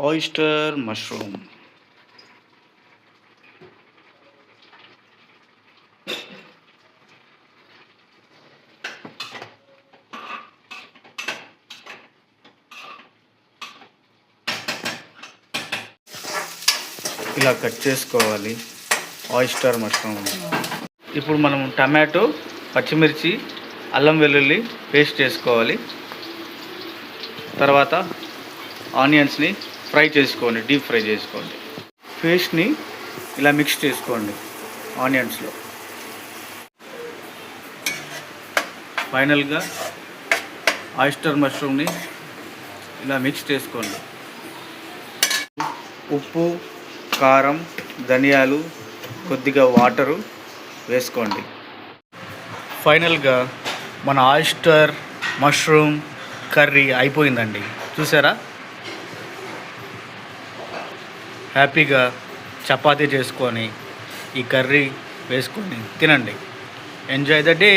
Oyster mushroom. ఇలా cut చేసుకోవాలి oyster mushroom. ఇప్పుడు మనం టమాటో, పచ్చిమిర్చి, అల్లం వెల్లుల్లి పేస్ట్ చేసుకోవాలి. తర్వాత ఆనియన్స్ని ఫ్రై చేసుకోండి, డీప్ ఫ్రై చేసుకోండి. పేస్ట్ని ఇలా మిక్స్ చేసుకోండి ఆనియన్స్లో. ఫైనల్గా ఆయిస్టర్ మష్రూమ్ని ఇలా మిక్స్ చేసుకోండి. ఉప్పు, కారం, ధనియాలు, కొద్దిగా వాటరు వేసుకోండి. ఫైనల్గా మన ఆయిస్టర్ మష్రూమ్ కర్రీ అయిపోయిందండి. చూసారా? హ్యాపీగా చపాతీ చేసుకొని ఈ కర్రీ వేసుకొని తినండి. Enjoy the day.